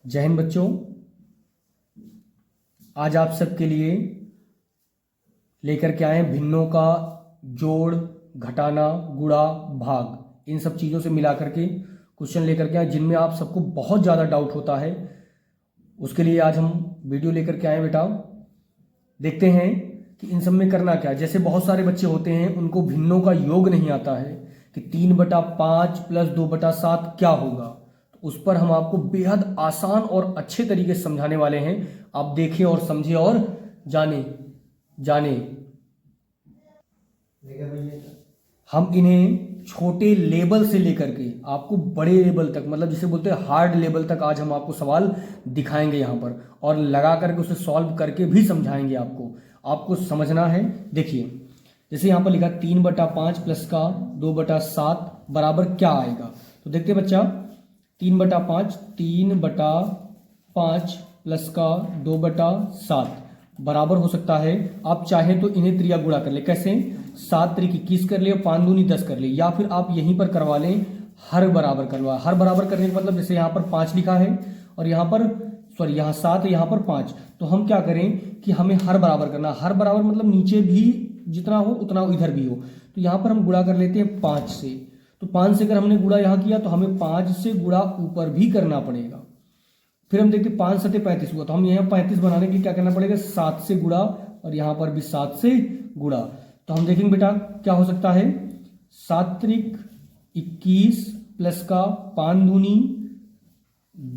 जय हिंद बच्चों। आज आप सबके लिए लेकर के आए हैं भिन्नों का जोड़, घटाना, गुणा, भाग, इन सब चीज़ों से मिला करके क्वेश्चन लेकर के आए जिनमें आप सबको बहुत ज़्यादा डाउट होता है। उसके लिए आज हम वीडियो लेकर के आए बेटा। देखते हैं कि इन सब में करना क्या है। जैसे बहुत सारे बच्चे होते हैं उनको भिन्नों का योग नहीं आता है कि 3/5 + 2/7 क्या होगा। तो उस पर हम आपको बेहद आसान और अच्छे तरीके से समझाने वाले हैं। आप देखें और समझें और जाने। हम इन्हें छोटे लेवल से लेकर के आपको बड़े लेवल तक, मतलब जिसे बोलते हैं हार्ड लेवल तक, आज हम आपको सवाल दिखाएंगे यहाँ पर और लगा करके उसे सॉल्व करके भी समझाएंगे। आपको समझना है। देखिए, जैसे यहाँ पर लिखा 3/5 + का 2/7 बराबर क्या आएगा। तो देखते बच्चा, 3/5 + का 2/7 बराबर हो सकता है। आप चाहे तो इन्हें त्रिया गुणा कर ले। कैसे? 7 × 21 कर ले और 5 दूनी 10 कर ले, या फिर आप यहीं पर करवा लें हर बराबर करवा। हर बराबर करने का मतलब, जैसे यहाँ पर 5 लिखा है और यहाँ पर यहाँ 7 यहाँ पर 5, तो हम क्या करें कि हमें हर बराबर करना। हर बराबर मतलब नीचे भी जितना हो उतना इधर भी हो। तो यहाँ पर हम गुणा कर लेते हैं 5 से। तो 5 से अगर हमने गुणा यहाँ किया तो हमें 5 से गुणा ऊपर भी करना पड़ेगा। फिर हम देखते 5 × 7 = 35 हुआ, तो हम यहाँ 35 बनाने के लिए क्या करना पड़ेगा, 7 से गुणा और यहाँ पर भी 7 से गुणा। तो हम देखेंगे बेटा क्या हो सकता है। 7 × 21 + का 5 दूनी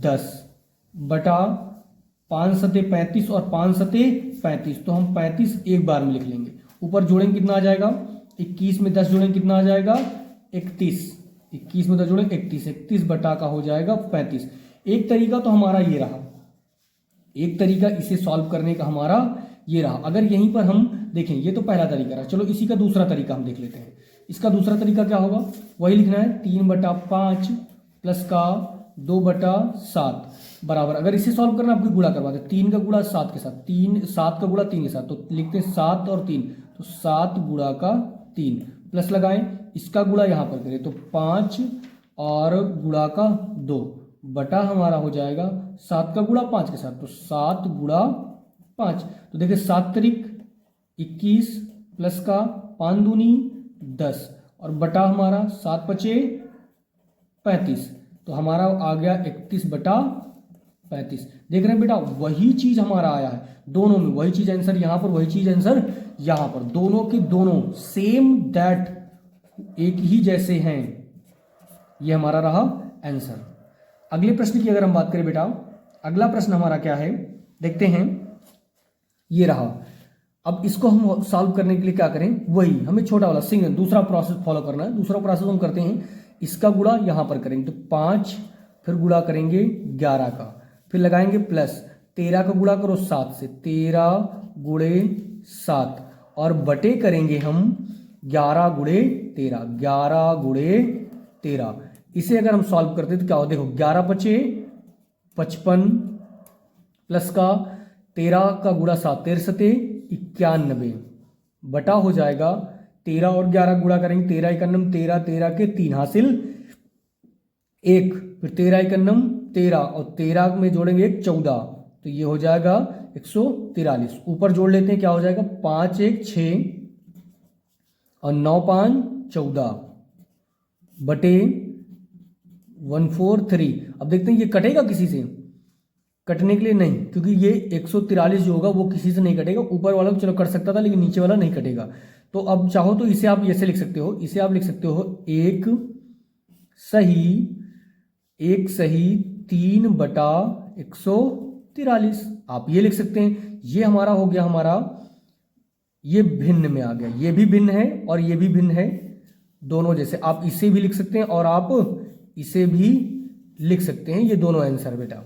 10 बटा 5 × 7 = 35 और 5 × 7 = 35। तो हम 35 एक बार में लिख लेंगे। ऊपर जोड़ेंगे कितना आ जाएगा, 21 में 10 जोड़ेंगे कितना आ जाएगा, 31। 21 में 10 जोड़ेंगे 31, 31 बटा का हो जाएगा 35। एक तरीका तो हमारा ये रहा, एक तरीका इसे सॉल्व करने का हमारा ये रहा। अगर यहीं पर हम देखें, ये तो पहला तरीका रहा। चलो इसी का दूसरा तरीका हम देख लेते हैं। इसका दूसरा तरीका क्या होगा, वही लिखना है 3/5 + का 2/7 बराबर। अगर इसे सॉल्व करना, आपको गुणा करवा दे, 3 का गुणा 7 के साथ, 7 का गुणा 3 के साथ, तो लिखते हैं 7 और 3, तो 7 गुणा का 3 प्लस लगाएं। इसका गुणा यहां पर करें तो 5 और गुणा का 2 बटा हमारा हो जाएगा 7 का गुणा 5 के साथ, तो 7 गुणा 5। तो देखिए 7 × 21 + का 5 दूनी 10 और बटा हमारा 7 × 5 = 35। तो हमारा आ गया 31/35। देख रहे हैं बेटा, वही चीज हमारा आया है दोनों में, वही चीज आंसर यहां पर, वही चीज आंसर यहां पर, दोनों के दोनों सेम दैट, एक ही जैसे हैं। ये हमारा रहा आंसर। अगले प्रश्न की अगर हम बात करें बेटा, अगला प्रश्न हमारा क्या है देखते हैं। ये रहा। अब इसको हम सॉल्व करने के लिए क्या करें, वही हमें छोटा वाला सिंगल दूसरा प्रोसेस फॉलो करना है। दूसरा प्रोसेस हम करते हैं, इसका गुणा यहां पर करेंगे तो 5, फिर गुणा करेंगे 11 का, फिर लगाएंगे प्लस 13 का गुणा करो 7 से, 13 × 7 और बटे करेंगे हम 11 × 13, 11 × 13। इसे अगर हम सॉल्व करते तो क्या हो, देखो 11 × 5 = 55 प्लस का 13 का गुणा 7, 13 × 7 = 91 बटा हो जाएगा 13 और 11 गुणा करेंगे, 13 × 1 = 13, 13 के 3 हासिल 1, फिर 13 × 1 = 13 और 13 में जोड़ेंगे 1 14, तो ये हो जाएगा 143। ऊपर जोड़ लेते हैं, क्या हो जाएगा 5 × 1 = 6 और 9 × 5 = 14 बटे 143। अब देखते हैं ये कटेगा किसी से, कटने के लिए नहीं, क्योंकि ये 143 जो होगा वो किसी से नहीं कटेगा। ऊपर वाला तो चलो कट सकता था, लेकिन नीचे वाला नहीं कटेगा। तो अब चाहो तो इसे आप ऐसे लिख सकते हो, इसे आप लिख सकते हो 1 सही 3/143। आप ये लिख सकते हैं। ये हमारा हो गया, हमारा ये भिन्न में आ गया, ये भी भिन्न है और ये भी भिन्न है, दोनों जैसे। आप इसे भी लिख सकते हैं और आप इसे भी लिख सकते हैं, ये दोनों आंसर बेटा।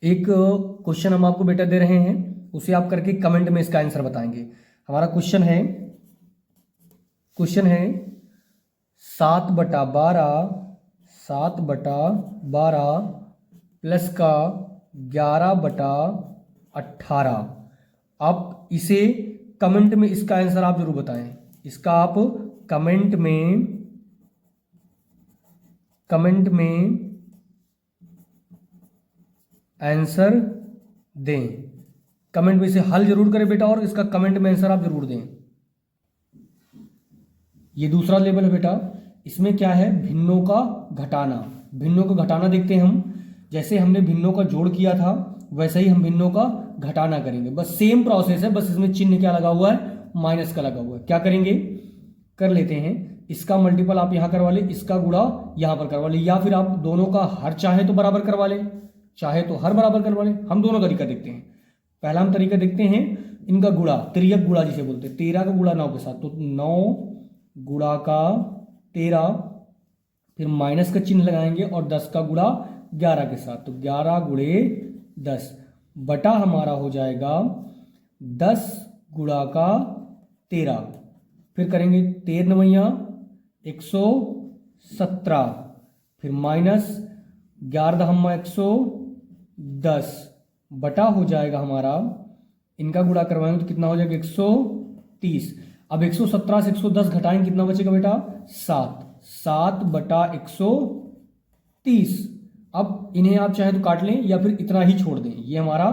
एक क्वेश्चन हम आपको बेटा दे रहे हैं, उसे आप करके कमेंट में इसका आंसर बताएंगे। हमारा क्वेश्चन है 7/12 प्लस का 11/18। आप इसे कमेंट में इसका आंसर आप जरूर बताएं। इसका आप कमेंट कमेंट में आंसर दें। कमेंट में इसे हल जरूर करें बेटा, और इसका कमेंट में आंसर आप जरूर दें। ये दूसरा लेवल है बेटा। इसमें क्या है, भिन्नों का घटाना। भिन्नों का घटाना देखते हैं हम। जैसे हमने भिन्नों का जोड़ किया था वैसे ही हम भिन्नों का घटाना करेंगे। बस सेम प्रोसेस है, बस इसमें चिन्ह क्या लगा हुआ है, माइनस का लगा हुआ है। क्या करेंगे, कर लेते हैं, इसका मल्टीपल आप यहां करवा ले, इसका गुणा यहां पर करवा ले, या फिर आप दोनों का हर चाहे तो बराबर करवा ले, चाहे तो हर बराबर करवा ले। हम दोनों तरीका देखते हैं। पहला हम तरीका देखते हैं इनका गुणा, तिर्यक गुणा जिसे बोलते हैं। 13 का गुणा 9 के साथ, तो 9 गुणा का 13, फिर माइनस का चिन्ह लगाएंगे और 10 का गुणा 11 के साथ, तो 11 गुणे 10 बटा हमारा हो जाएगा 10 गुणा का 13। फिर करेंगे 13 नवैया 117, फिर माइनस 11 दहम्मा 110 बटा हो जाएगा हमारा, इनका गुणा करवाएंगे तो कितना हो जाएगा 130। अब 117 से 110 घटाएंगे, कितना बचेगा बेटा 7 बटा 130। अब इन्हें आप चाहे तो काट लें या फिर इतना ही छोड़ दें, ये हमारा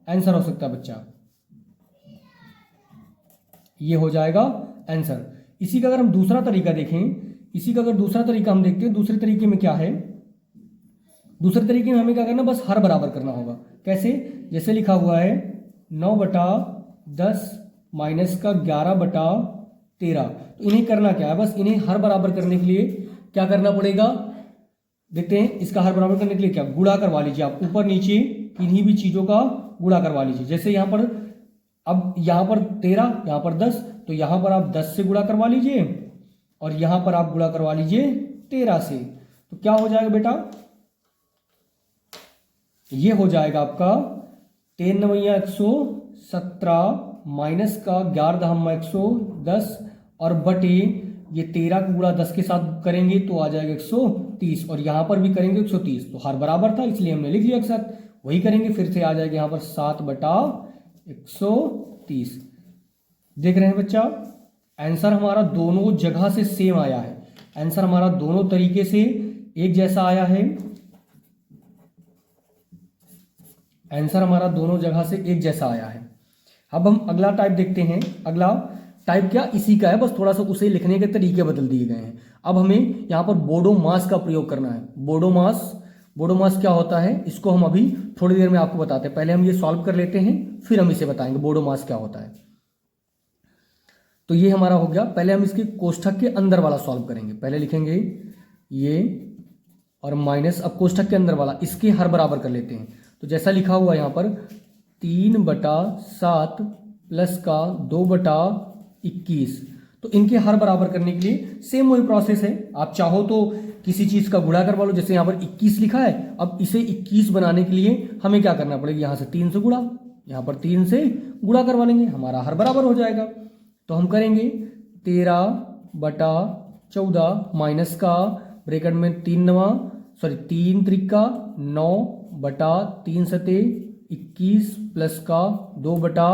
आंसर हो सकता है बच्चा, ये हो जाएगा आंसर। इसी का अगर हम दूसरा तरीका देखें, इसी का अगर दूसरा तरीका हम देखते हैं, दूसरे तरीके में क्या है, दूसरे तरीके में हमें क्या करना, बस हर बराबर करना होगा। कैसे, जैसे लिखा हुआ है 9 बटा 10 माइनस का 11 बटा 13, तो इन्हें करना क्या है, बस इन्हें हर बराबर करने के लिए क्या करना पड़ेगा, देखते हैं। इसका हर बराबर करने के लिए क्या, गुणा करवा लीजिए आप, ऊपर नीचे किन्हीं भी चीजों का गुणा करवा लीजिए। जैसे यहां पर, अब यहां पर 13, यहां पर 10, तो यहां पर आप 10 से गुणा करवा लीजिए और यहां पर आप गुणा करवा लीजिए 13 से, तो क्या हो जाएगा बेटा, ये हो जाएगा आपका 13 नवैया 117 माइनस का 11 दहम्मा 110 और बटे ये 13 को गुणा 10 के साथ करेंगे तो आ जाएगा 130, और यहां पर भी करेंगे 130, तो हर बराबर था इसलिए हमने लिख लिया एक साथ। वही करेंगे, फिर से आ जाएगा यहां पर 7 बटा 130। देख रहे हैं बच्चा, आंसर हमारा दोनों जगह से सेम आया है, आंसर हमारा दोनों तरीके से एक जैसा आया है, आंसर हमारा दोनों जगह से एक जैसा आया है। अब हम अगला टाइप देखते हैं। अगला टाइप क्या, इसी का है, बस थोड़ा सा उसे लिखने के तरीके बदल दिए गए हैं। अब हमें यहां पर बोडो मास का प्रयोग करना है। बोडो मास क्या होता है, इसको हम अभी थोड़ी देर में आपको बताते हैं। पहले हम ये सॉल्व कर लेते हैं, फिर हम इसे बताएंगे बोडो मास क्या होता है। तो ये हमारा हो गया। पहले हम इसके कोष्ठक के अंदर वाला सॉल्व करेंगे। पहले लिखेंगे ये और माइनस, अब कोष्ठक के अंदर वाला इसके हर बराबर कर लेते हैं। तो जैसा लिखा हुआ यहां पर 3 बटा 7 प्लस का 2 बटा 21, तो इनके हर बराबर करने के लिए सेम वही प्रोसेस है। आप चाहो तो किसी चीज का गुणा करवा लो, जैसे यहां पर 21 लिखा है, अब इसे 21 बनाने के लिए हमें क्या करना पड़ेगा, यहां से 3 से गुणा, यहां पर 3 से गुणा करवा लेंगे, हमारा हर बराबर हो जाएगा। तो हम करेंगे 13 बटा 14 माइनस का ब्रैकेट में 3 त्रिका 9 बटा 3 सते 21 प्लस का 2 बटा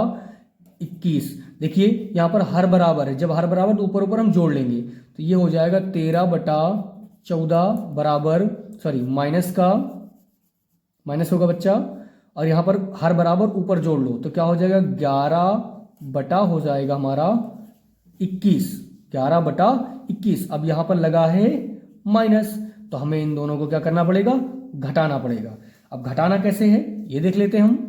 21। देखिए यहां पर हर बराबर है, जब हर बराबर तो ऊपर ऊपर हम जोड़ लेंगे, तो ये हो जाएगा 13 बटा 14 बराबर, माइनस का माइनस होगा बच्चा, और यहां पर हर बराबर ऊपर जोड़ लो तो क्या हो जाएगा 11 बटा हो जाएगा हमारा 21, 11 बटा 21। अब यहां पर लगा है माइनस, तो हमें इन दोनों को क्या करना पड़ेगा, घटाना पड़ेगा। अब घटाना कैसे है ये देख लेते हैं हम।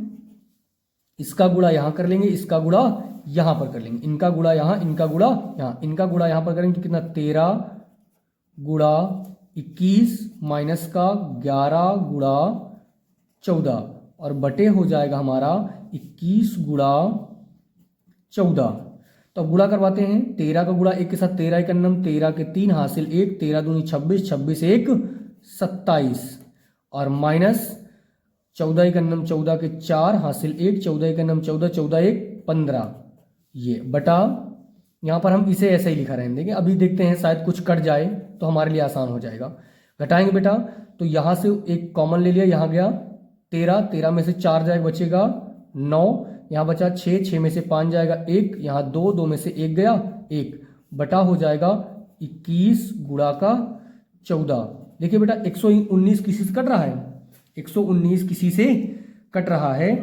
इसका गुणा यहां कर लेंगे, इसका गुणा यहां पर कर लेंगे, इनका गुणा यहां, इनका गुणा यहां, इनका गुणा यहां पर करेंगे तो कितना 13 गुणा 21 माइनस का 11 गुणा 14 और बटे हो जाएगा हमारा 21 गुणा 14। तो अब गुणा करवाते हैं, 13 का गुणा 1 के साथ 13 1 नम 13 के 3 हासिल 1, 13 दूनी 26, 26 1 27 और माइनस 14 1 नम 14 के 4 हासिल 1, 14 1 नम 14, 14 1 15, ये बटा यहां पर हम इसे ऐसे ही लिखा रहेंगे। देखिए अभी देखते हैं शायद कुछ कट जाए तो हमारे लिए आसान हो जाएगा। घटाएंगे बेटा, तो यहां से एक कॉमन ले लिया, यहां गया 13, 13 में से 4 जाएगा बचेगा 9, यहां बचा 6, 6 में से 5 जाएगा 1, यहां 2, 2 में से 1 गया 1, बटा हो जाएगा 21 गुणा का 14। देखिए बेटा 119 किसी से कट रहा है, 119 किसी से कट रहा है,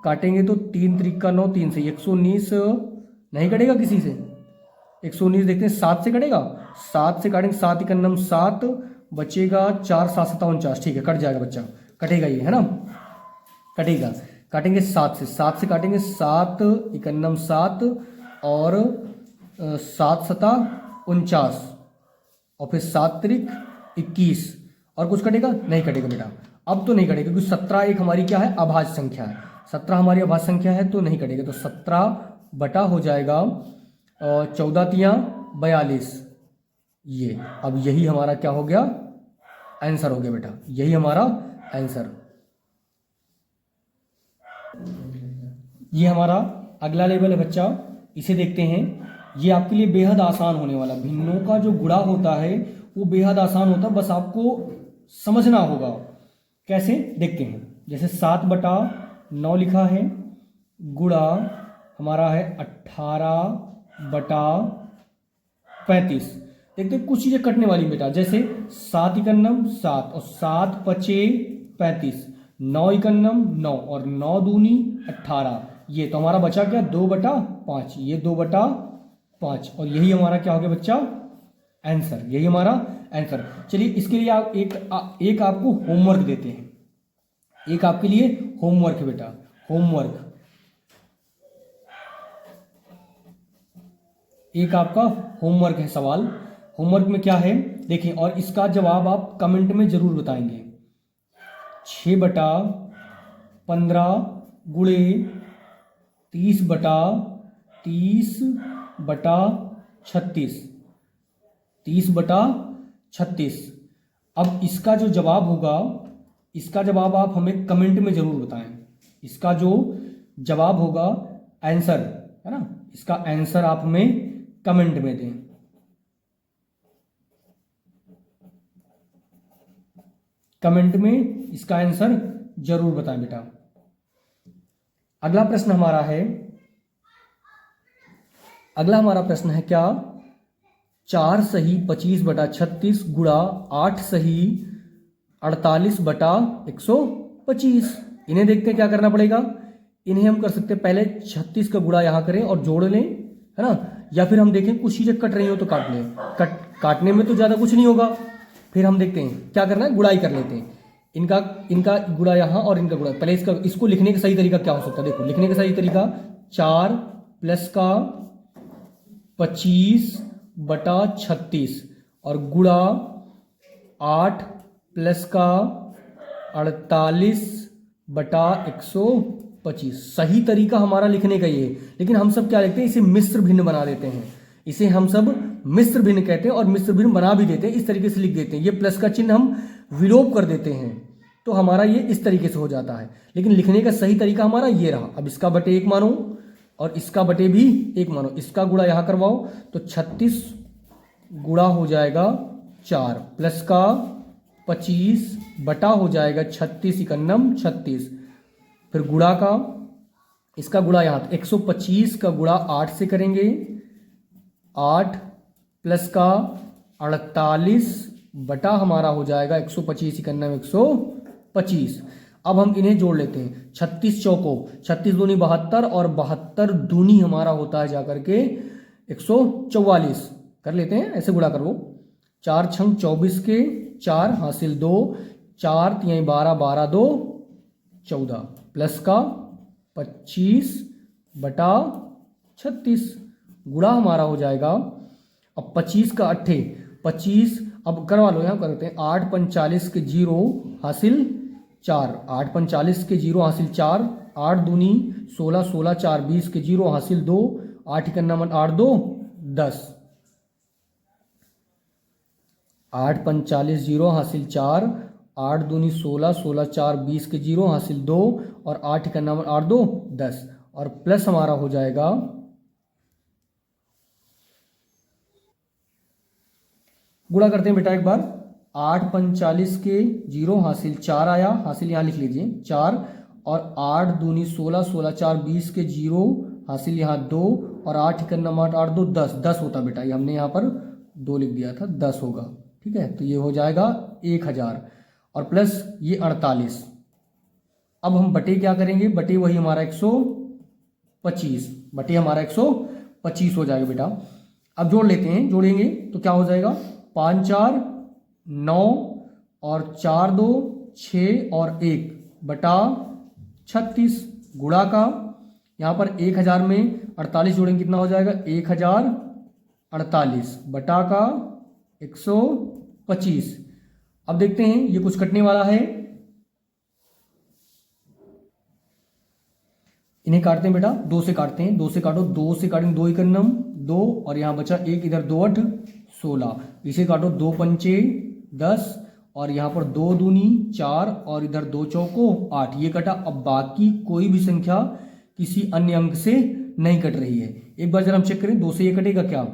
काटेंगे तो 3 त्रिका 9, 3 से 119 नहीं कटेगा किसी से। 119 देखते हैं 7 से कटेगा, 7 से काटेंगे, 7 इकन्नम 7, बचेगा 4 7 7 49, ठीक है कट जाएगा बच्चा, कटेगा ये है ना, कटेगा। काटेंगे 7 से, 7 से काटेंगे 7 इकन्नम 7 और 7 7 49 और फिर 7 त्रिक 21 और कुछ कटेगा नहीं कटेगा बेटा, अब तो नहीं कटेगा क्योंकि 17 एक हमारी क्या है अभाज्य संख्या है, 17 हमारी अभाज्य संख्या है तो नहीं कटेगा। तो 17 बटा हो जाएगा 14 तियां 42, ये अब यही हमारा क्या हो गया आंसर हो गया बेटा, यही हमारा आंसर। ये हमारा अगला लेवल है बच्चा, इसे देखते हैं। ये आपके लिए बेहद आसान होने वाला, भिन्नों का जो गुणा होता है वो बेहद आसान होता है, बस आपको समझना होगा। कैसे देखते हैं, जैसे 7 बटा 9 लिखा है, गुणा हमारा है 18 बटा 35। देखते हैं कुछ चीजें कटने वाली बेटा, जैसे 7 इकन्नम 7 और 7 पचे 35, 9 इकन्नम 9 और 9 दूनी 18, ये तो हमारा बचा क्या 2 बटा 5, ये 2 बटा 5 और यही हमारा क्या हो गया बच्चा आंसर, यही हमारा आंसर। चलिए इसके लिए आप एक आपको होमवर्क देते हैं, एक आपके लिए होमवर्क है बेटा, होमवर्क एक आपका होमवर्क है सवाल। होमवर्क में क्या है देखिए, और इसका जवाब आप कमेंट में जरूर बताएंगे। 6 बटा 15 गुणे 30 बटा 30 बटा 36, 30 बटा 36। अब इसका जो जवाब होगा, इसका जवाब आप हमें कमेंट में जरूर बताएं, इसका जो जवाब होगा आंसर है ना, इसका आंसर आप हमें कमेंट में दें। कमेंट में इसका आंसर जरूर बताएं बेटा। अगला प्रश्न हमारा है, अगला हमारा प्रश्न है क्या 4 सही 25 बटा 36 गुणा 8 सही 48 बटा 125। इन्हें देखते हैं क्या करना पड़ेगा। इन्हें हम कर सकते हैं, पहले 36 का गुणा यहां करें और जोड़ लें है ना, या फिर हम देखें कुछ चीजें कट रही हो तो काट लें, काटने में तो ज्यादा कुछ नहीं होगा। फिर हम देखते हैं क्या करना है, गुणाई कर लेते हैं, इनका गुणा यहां और इनका गुणा। पहले इसको लिखने का सही तरीका क्या हो सकता है, देखो लिखने का सही तरीका 4 प्लस का 25 बटा 36 और गुणा 8 प्लस का 48 बटा 125। सही तरीका हमारा लिखने का ये, लेकिन हम सब क्या लिखते हैं, इसे मिश्र भिन्न बना देते हैं, इसे हम सब मिश्र भिन्न कहते हैं और मिश्र भिन्न बना भी देते हैं, इस तरीके से लिख देते हैं। ये प्लस का चिन्ह हम विलोप कर देते हैं तो हमारा ये इस तरीके से हो जाता है, लेकिन लिखने का सही तरीका हमारा ये रहा। अब इसका बटे 1 मानो और इसका बटे भी 1 मानो, इसका गुणा यहां करवाओ तो 36 गुणा हो जाएगा 4 प्लस का 25 बटा हो जाएगा 36 इकन्नम 36, फिर गुणा का इसका गुणा यहां 125 का गुणा 8 से करेंगे, 8 प्लस का 48 बटा हमारा हो जाएगा 125 इकन्नम 125। अब हम इन्हें जोड़ लेते हैं, 36 चौको 36 दूनी 72 और 72 दूनी हमारा होता है जाकर के 144। कर लेते हैं, ऐसे गुणा करो, 4 छंग 24 के 4 हासिल 2, 4 तिहाई 12 12 2 14 प्लस का 25 बटा 36 गुणा हमारा हो जाएगा। अब 25 का 8 25, अब करवा लो, यहां करते हैं 8 45 के 0 हासिल 4, 8 45 के 0 हासिल 4, 8 दूनी 16 16 4 20 के 0 हासिल 2, 8 इकन्नम 8 2 10, 8 45 0 हासिल 4, 8 दूनी 16 16 4 20 के 0 हासिल 2 और 8 इकन्नम 8 2 10 और प्लस हमारा हो जाएगा। गुणा करते हैं बेटा एक बार, 8 45 के 0 हासिल 4 आया, हासिल यहाँ लिख लीजिए 4 और 8 दूनी 16 16 4 20 के 0 हासिल यहाँ 2 और 8 इकन्नम 8 8 2 10 10 होता बेटा, ये हमने यहाँ पर 2 लिख दिया था, 10 होगा। ठीक है, तो ये हो जाएगा 1000 और प्लस ये 48। अब हम बटे क्या करेंगे, बटे वही हमारा 125, बटे हमारा 125 हो जाएगा बेटा। अब जोड़ लेते हैं, जोड़ेंगे तो क्या हो जाएगा, 5 4 9 और 4 2 6 और 1 बटा 36 गुणा का, यहाँ पर 1000 में 48 जोड़ेंगे कितना हो जाएगा, 1048 बटा का 125। अब देखते हैं ये कुछ कटने वाला है, इन्हें काटते हैं बेटा, 2 से काटते हैं, 2 से काटो, 2 से काटेंगे, 2 एकन्नम 2 और यहां बचा 1, इधर 2 8 16, इसे काटो, 2 पंचे 10 और यहां पर 2 दूनी 4 और इधर 2 चौको 8, ये कटा। अब बाकी कोई भी संख्या किसी अन्य अंक से नहीं कट रही है। एक बार जरा हम चेक करें, 2 से ये कटेगा क्या,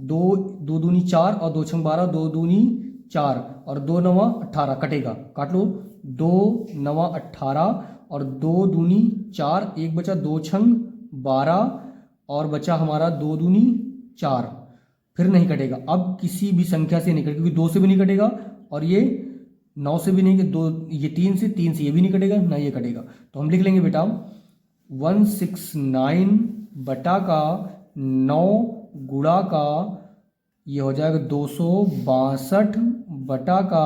2 दूनी 4 और 2 छंग 12, 2 दूनी 4 और 2 9 18 कटेगा, काट लो, 2 9 18 और 2 दूनी 4, 1 बचा, 2 छंग 12 और बचा हमारा 2 दूनी 4, फिर नहीं कटेगा। अब किसी भी संख्या से नहीं कटेगा, क्योंकि 2 से भी नहीं कटेगा और ये 9 से भी नहीं, 2 ये 3 से ये भी नहीं कटेगा, ना ये कटेगा। तो हम लिख लेंगे बेटा 169 बटा का 9 गुणा का ये हो जाएगा 262 बटा का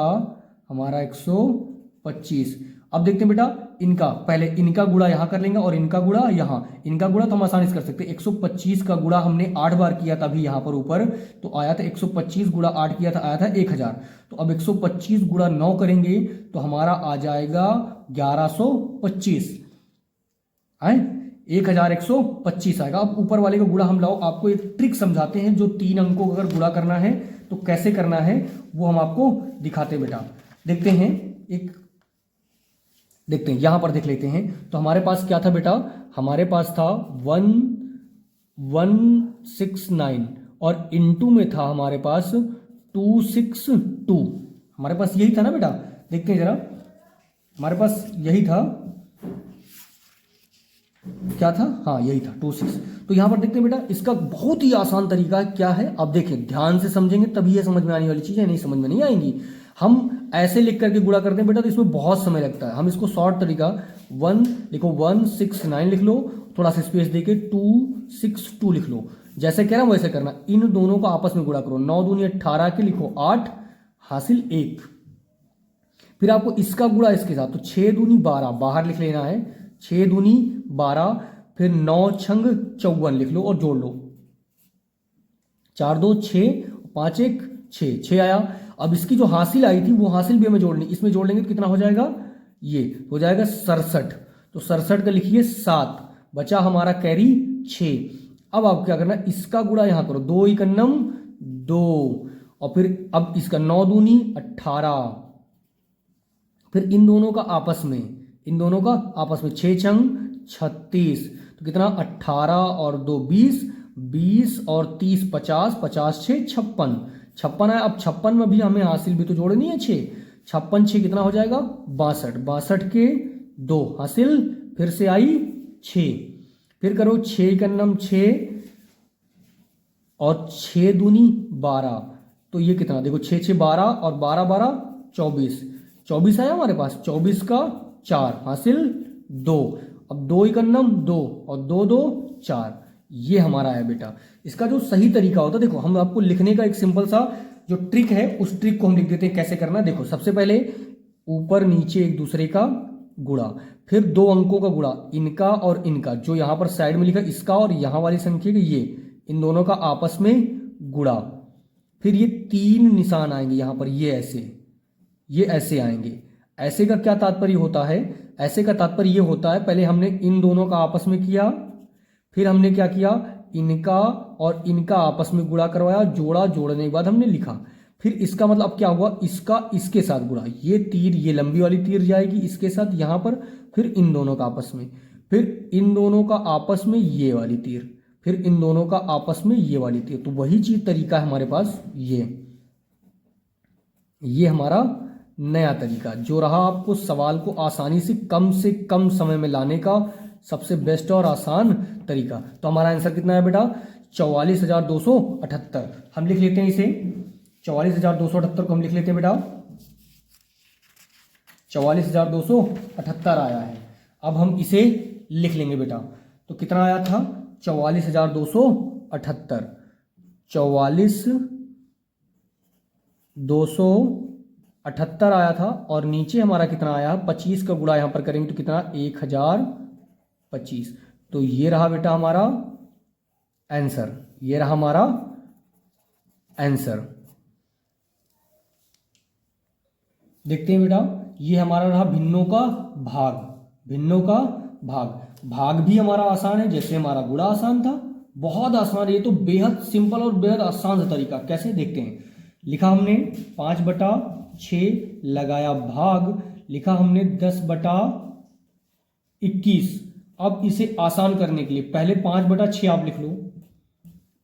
हमारा 125। अब देखते हैं बेटा इनका, पहले इनका गुणा यहां कर लेंगे और इनका गुणा यहां, इनका गुणा तो हम आसानी से कर सकते हैं। 125 का गुणा हमने 8 बार किया था अभी यहां पर ऊपर, तो आया था 125 गुणा 8 किया था, आया था 1000। तो अब 125 गुणा 9 करेंगे तो हमारा आ जाएगा 1125, है 1125 आएगा। अब ऊपर वाले का गुणा हम लाओ, आपको एक ट्रिक समझाते हैं, जो 3 अंकों को अगर गुणा करना है तो कैसे करना है वो हम आपको दिखाते हैं बेटा। देखते हैं, देखते हैं यहां पर देख लेते हैं। तो हमारे पास क्या था बेटा, हमारे पास था 1169 और इनटू में था हमारे पास 262, हमारे पास यही था ना बेटा। देखते हैं जरा, हमारे पास यही था, क्या था, हाँ यही था 26। तो यहां पर देखते हैं बेटा, इसका बहुत ही आसान तरीका क्या है, आप देखिए ध्यान से समझेंगे तभी ये समझ में आने वाली चीज है, नहीं समझ में नहीं आएंगी। हम ऐसे लिख करके गुणा करते हैं बेटा तो इसमें बहुत समय लगता है। हम इसको शॉर्ट तरीका 1 लिखो, 169 लिख लो, थोड़ा सा स्पेस देके 262 लिख लो, जैसे कह रहा हूं वैसे करना। इन दोनों को आपस में गुणा करो, 9 दूनी 18 के लिखो 8 हासिल 1, फिर आपको इसका गुणा इसके साथ, तो 6 दूनी 12 बाहर लिख लेना है, 6 दूनी 12, फिर 9 छंग 54 लिख लो और जोड़ लो, 4 2 6 5 1 6, 6 आया। अब इसकी जो हासिल आई थी वो हासिल भी हमें जोड़नी, इसमें जोड़ लेंगे तो कितना हो जाएगा, ये हो जाएगा 67। तो 67 का लिखिए 7, बचा हमारा कैरी 6। अब आप क्या करना, इसका गुणा यहां करो, 2 एकन्नम 2 और फिर अब इसका 9 दूनी 18, फिर इन दोनों का आपस में, इन दोनों का आपस में 6 छंग 36, तो कितना 18 और 2 20, 20 और 30 50, 50 6 56, 56 है। अब 56 में भी हमें हासिल भी तो जोड़नी है 6, 56 6 कितना हो जाएगा 62, 62 के 2 हासिल फिर से आई 6, फिर करो 6 का नम 6 और 6 दूनी 12, तो ये कितना देखो 6 6 12 और 12 12 24, 24 आया हमारे पास, 24 का 4 हासिल 2, अब 2 का नम 2 और 2 2 4, ये हमारा है बेटा। इसका जो सही तरीका होता है, देखो हम आपको लिखने का एक सिंपल सा जो ट्रिक है उस ट्रिक को हम लिख देते हैं, कैसे करना है देखो। सबसे पहले ऊपर नीचे एक दूसरे का गुणा, फिर 2 अंकों का गुणा, इनका और इनका, जो यहां पर साइड में लिखा इसका और यहां वाली संख्या का ये, इन दोनों का आपस में गुणा, फिर ये 3 निशान आएंगे यहां पर, ये ऐसे आएंगे। ऐसे का क्या तात्पर्य होता है, ऐसे का तात्पर्य ये होता है पहले हमने इन दोनों का आपस में किया, फिर हमने क्या किया इनका और इनका आपस में गुणा करवाया, जोड़ा, जोड़ने के बाद हमने लिखा, फिर इसका मतलब क्या हुआ, इसका इसके साथ गुणा, ये तीर, ये लंबी वाली तीर जाएगी इसके साथ यहां पर, फिर इन दोनों का आपस में, फिर इन दोनों का आपस में ये वाली तीर, फिर इन दोनों का आपस में ये वाली तीर। तो वही चीज तरीका है हमारे पास, ये हमारा नया तरीका जो रहा आपको सवाल को आसानी से कम समय में लाने का सबसे बेस्ट और आसान तरीका। तो हमारा आंसर कितना है बेटा 44,278। हम लिख लेते हैं इसे 44,278 को हम लिख लेते हैं बेटा। 44,278 आया है। अब हम इसे लिख लेंगे बेटा। तो कितना आया था? 44,278, 44,278 आया था। और नीचे हमारा कितना आया? 25 का गुणा यहां पर करेंगे तो कितना? 1025। तो ये रहा बेटा हमारा आंसर, ये रहा हमारा आंसर। देखते हैं बेटा, ये हमारा रहा भिन्नों का भाग, भिन्नों का भाग। भाग भी हमारा आसान है, जैसे हमारा गुणा आसान था, बहुत आसान है। ये तो बेहद सिंपल और बेहद आसान सा तरीका। कैसे देखते हैं। लिखा हमने 5/6, लगाया भाग, लिखा हमने 10/21। अब इसे आसान करने के लिए पहले 5/6 आप लिख लो,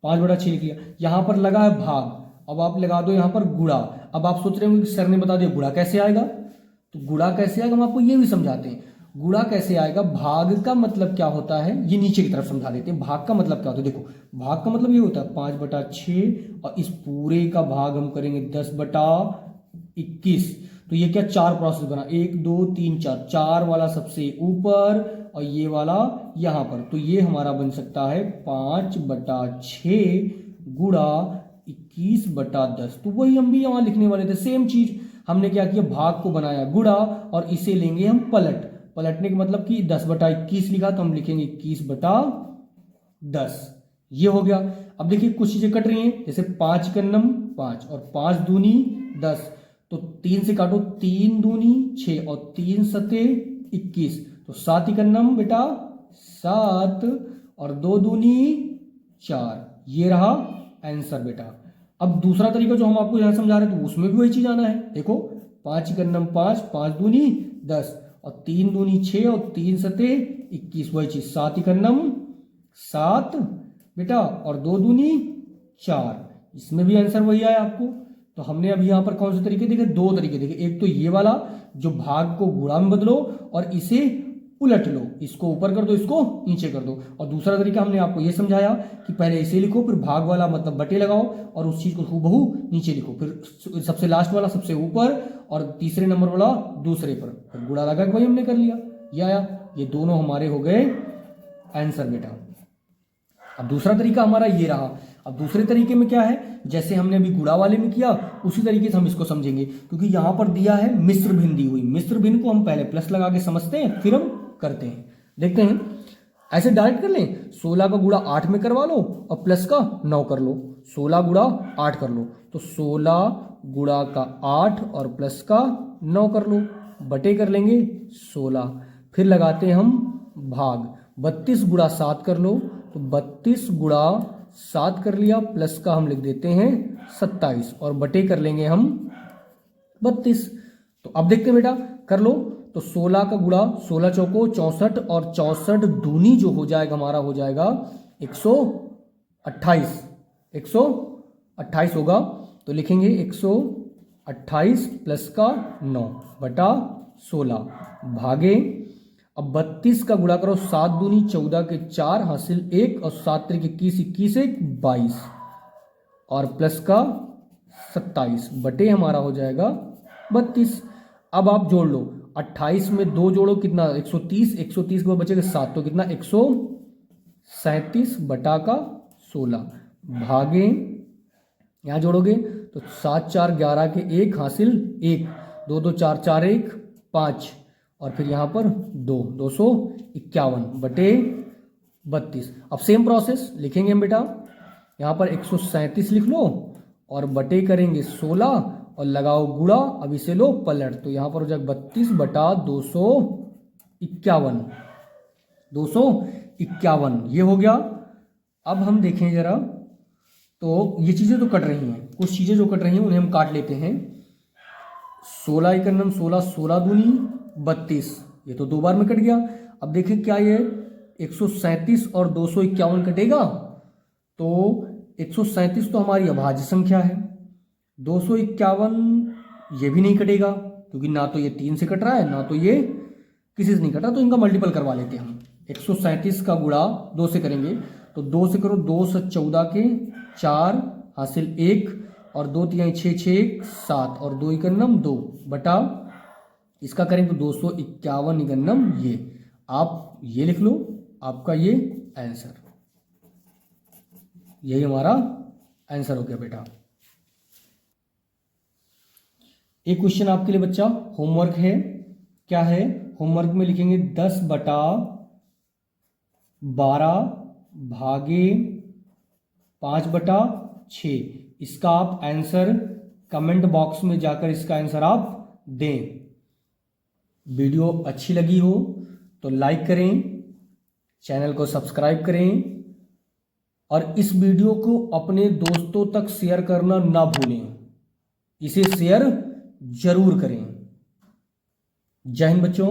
5/6 लिख लिया। यहां पर लगा है भाग, अब आप लगा दो यहां पर गुणा। अब आप सोच रहे होंगे कि सर ने बता दिया गुणा कैसे आएगा, तो गुणा कैसे आएगा हम आपको ये भी समझाते हैं। गुणा कैसे आएगा? भाग का मतलब क्या होता है ये नीचे की तरफ समझा देते हैं। भाग का मतलब क्या होता है? देखो, भाग का मतलब ये होता है 5/6 और इस पूरे का भाग हम करेंगे 10/21। तो ये क्या 4 प्रोसेस बना, 1 2 3 4, 4 वाला सबसे ऊपर और ये वाला यहां पर। तो ये हमारा बन सकता है 5/6 गुणा 21/10। तो वही हम भी यहां लिखने वाले थे, सेम चीज। हमने क्या किया? भाग को बनाया गुणा और इसे लेंगे हम पलट। पलटने का मतलब कि 10/21 लिखा तो हम लिखेंगे 21/10। ये हो गया। अब देखिए कुछ चीजें कट रही हैं, जैसे 5 का नम 5 और 5 दूनी 10। तो 3 से काटो, 3 दूनी 6 और 3 सते 21। तो 7 का नम बेटा 7 और 2 दूनी 4। ये रहा आंसर बेटा। अब दूसरा तरीका जो हम आपको यहां समझा रहे थे तो उसमें भी वही चीज आना है। देखो 5 का नम 5, 5 दूनी 10 और 3 दूनी 6 और 3 सते 21। वही चीज 7 का नम 7 बेटा और 2 दूनी 4। इसमें भी आंसर वही आया आपको। तो हमने अभी यहां पर कौन से तरीके देखे? 2 तरीके देखे। एक तो ये वाला जो भाग को गुणा में बदलो और इसे उलट लो, इसको ऊपर कर दो, इसको नीचे कर दो। और दूसरा तरीका हमने आपको यह समझाया कि पहले इसे लिखो, फिर भाग वाला मतलब बटे लगाओ और उस चीज को हूबहू नीचे लिखो, फिर सबसे लास्ट वाला सबसे ऊपर और तीसरे नंबर वाला दूसरे पर, फिर गुणा लगा के वही हमने कर लिया। ये आया। ये दोनों हमारे हो गए आंसर बेटा। अब दूसरा तरीका हमारा ये रहा। अब दूसरे तरीके में क्या है? जैसे हमने अभी गुणा वाले में किया उसी तरीके से हम इसको समझेंगे, क्योंकि यहां पर दिया है मिश्र भिन्न दी हुई। मिश्र भिन्न को हम पहले प्लस लगा के समझते हैं, फिर हम करते हैं। देखते हैं, ऐसे डायरेक्ट कर लें। 16 का गुणा 8 में करवा लो और प्लस का 9 कर लो। 16 गुणा 8 कर लो, तो 16 गुणा का 8 और प्लस का 9 कर लो, बटे कर लेंगे 16। फिर लगाते हैं हम भाग। 32 गुणा 7 कर लो, तो 32 गुणा 7 कर लिया, प्लस का हम लिख देते हैं 27 और बटे कर लेंगे हम 32। तो अब देखते हैं बेटा, कर लो। तो 16 का गुणा 16 चौको 64 और 64 दूनी जो हो जाएगा हमारा हो जाएगा 128। 128 होगा तो लिखेंगे 128 प्लस का 9 बटा 16 भागे। अब 32 का गुणा करो, 7 दूनी 14 के 4 हासिल 1 और 7 त्रिक 21, 21 1 22 और प्लस का 27 बटे हमारा हो जाएगा 32। अब आप जोड़ लो, 28 में 2 जोड़ो कितना 130, 130 के बाद बचेगा 7 तो कितना 137 बटा का 16 भागे। यहां जोड़ोगे तो 7 4 11 के 1 हासिल 1, 2 2 4 4 1 5 और फिर यहां पर 251 बटे 32। अब सेम प्रोसेस लिखेंगे हम बेटा। यहां पर 137 लिख लो और बटे करेंगे 16 और लगाओ गुणा। अब इसे लो पलट, तो यहां पर हो जाएगा 32 बटा 251। 251 ये हो गया। अब हम देखें जरा, तो ये चीजें तो कट रही हैं, कुछ चीजें जो कट रही हैं उन्हें हम काट लेते हैं। 16 एकम 16, 16 दूनी 32, ये तो 2 बार में कट गया। अब देखें क्या ये 137 और 251 कटेगा, तो 137 तो हमारी अभाज्य संख्या है, 251 ये भी नहीं कटेगा क्योंकि ना तो ये 3 से कट रहा है ना तो ये किसी से नहीं कटा, तो इनका मल्टीपल करवा लेते हैं हम। 137 का गुणा 2 से करेंगे तो 2 से करो, 2 से 14 के 4 हासिल 1 और 2 3 6 6 7 और 2 एकम 2 बटा इसका करें तो 251 निगन्नम ये, आप ये लिख लो, आपका ये आंसर, यही हमारा आंसर हो गया बेटा। एक क्वेश्चन आपके लिए बच्चा होमवर्क है, क्या है होमवर्क में लिखेंगे 10/12 भागे 5/6। इसका आप आंसर कमेंट बॉक्स में जाकर इसका आंसर आप दें। वीडियो अच्छी लगी हो तो लाइक करें, चैनल को सब्सक्राइब करें और इस वीडियो को अपने दोस्तों तक शेयर करना ना भूलें, इसे शेयर जरूर करें। जय हिंद बच्चों।